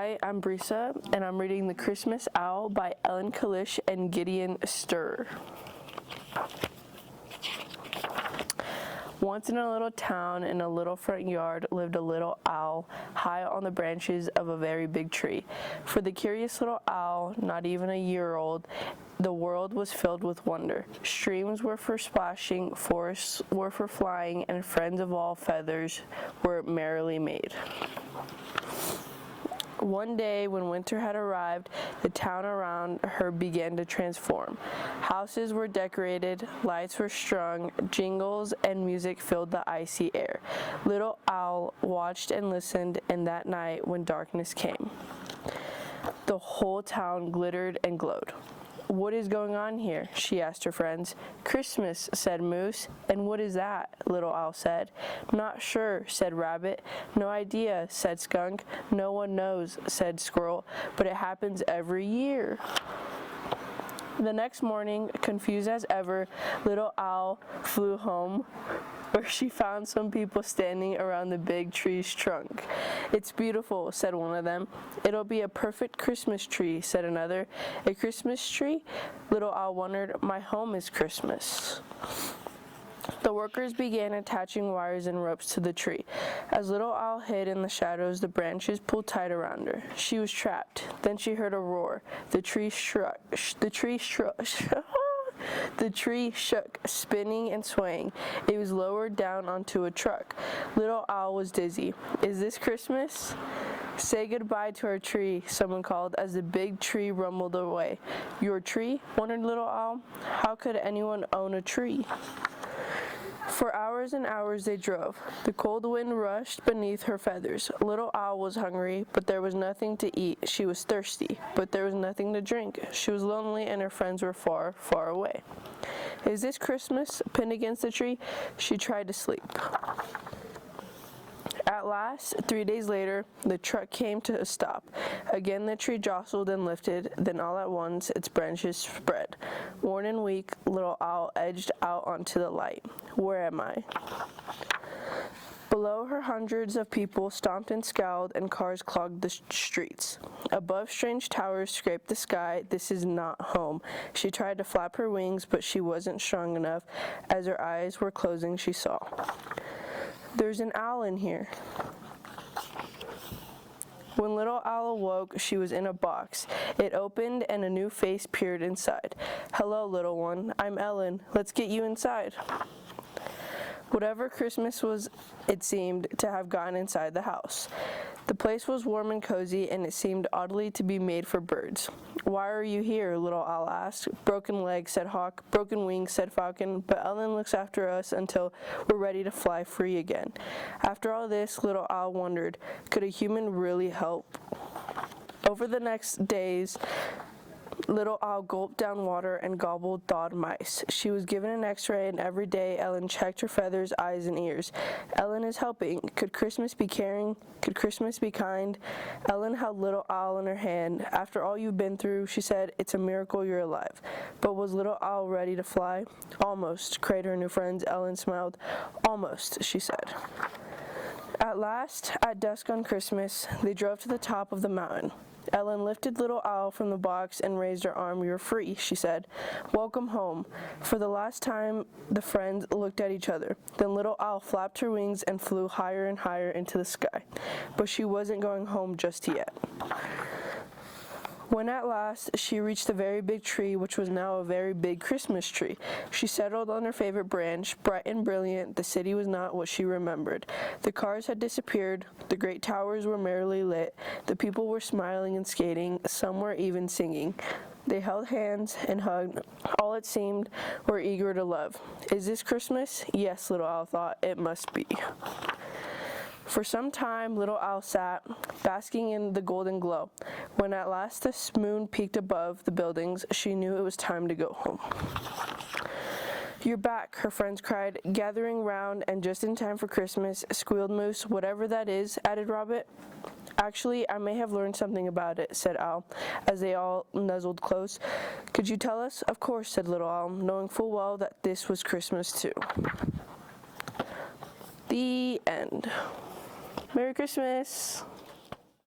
Hi, I'm Brisa, and I'm reading The Christmas Owl by Ellen Kalish and Gideon Sturr. Once in a little town, in a little front yard, lived a little owl, high on the branches of a very big tree. For the curious little owl, not even a year old, the world was filled with wonder. Streams were for splashing, forests were for flying, and friends of all feathers were merrily made. One day, when winter had arrived, the town around her began to transform. Houses were decorated, lights were strung, jingles and music filled the icy air. Little Owl watched and listened, and that night, when darkness came, the whole town glittered and glowed. "What is going on here?" she asked her friends. "Christmas," said Moose. "And what is that?" Little Owl said. "Not sure," said Rabbit. "No idea," said Skunk. "No one knows," said Squirrel, "but it happens every year." The next morning, confused as ever, Little Owl flew home, where she found some people standing around the big tree's trunk. "It's beautiful," said one of them. "It'll be a perfect Christmas tree," said another. "A Christmas tree?" Little Owl wondered. "My home is Christmas." The workers began attaching wires and ropes to the tree. As Little Owl hid in the shadows, the branches pulled tight around her. She was trapped. Then she heard a roar. The tree shook, spinning and swaying. It was lowered down onto a truck. Little Owl was dizzy. "Is this Christmas?" "Say goodbye to our tree," someone called as the big tree rumbled away. "Your tree?" wondered Little Owl. How could anyone own a tree? For hours and hours they drove. The cold wind rushed beneath her feathers. Little Owl was hungry, but there was nothing to eat. She was thirsty, but there was nothing to drink. She was lonely, and her friends were far, far away. "Is this Christmas?" Pinned against the tree, she tried to sleep. At last, 3 days later, the truck came to a stop. Again the tree jostled and lifted, then all at once its branches spread. Worn and weak, Little Owl edged out onto the light. "Where am I?" Below her, hundreds of people stomped and scowled, and cars clogged the streets. Above, strange towers scraped the sky. This is not home. She tried to flap her wings, but she wasn't strong enough. As her eyes were closing, she saw. "There's an owl in here." When Little Owl awoke, she was in a box. It opened, and a new face peered inside. "Hello, little one. I'm Ellen. Let's get you inside." Whatever Christmas was, it seemed to have gotten inside the house. The place was warm and cozy, and it seemed oddly to be made for birds. "Why are you here?" Little Owl asked. "Broken legs," said Hawk. "Broken wings," said Falcon. "But Ellen looks after us until we're ready to fly free again." After all this, Little Owl wondered, could a human really help? Over the next days, Little Owl gulped down water and gobbled thawed mice. She was given an x-ray, and every day Ellen checked her feathers, eyes, and ears. "Ellen is helping. Could Christmas be caring? Could Christmas be kind?" Ellen held Little Owl in her hand. "After all you've been through," she said, "it's a miracle you're alive." But was Little Owl ready to fly? "Almost," cried her new friends. Ellen smiled. "Almost," she said. At last, at dusk on Christmas, they drove to the top of the mountain. Ellen lifted Little Owl from the box and raised her arm. "You're free," she said. "Welcome home." For the last time, the friends looked at each other. Then Little Owl flapped her wings and flew higher and higher into the sky. But she wasn't going home just yet. When at last she reached the very big tree, which was now a very big Christmas tree, she settled on her favorite branch. Bright and brilliant, the city was not what she remembered. The cars had disappeared. The great towers were merrily lit. The people were smiling and skating. Some were even singing. They held hands and hugged. All, it seemed, were eager to love. "Is this Christmas?" "Yes," Little Owl thought. "It must be." For some time, Little Owl sat, basking in the golden glow. When at last the moon peeked above the buildings, she knew it was time to go home. "You're back," her friends cried, gathering round, and just in time for Christmas, squealed Moose. "Whatever that is," added Rabbit. "Actually, I may have learned something about it," said Owl, as they all nuzzled close. "Could you tell us?" "Of course," said Little Owl, knowing full well that this was Christmas too. The end. Merry Christmas!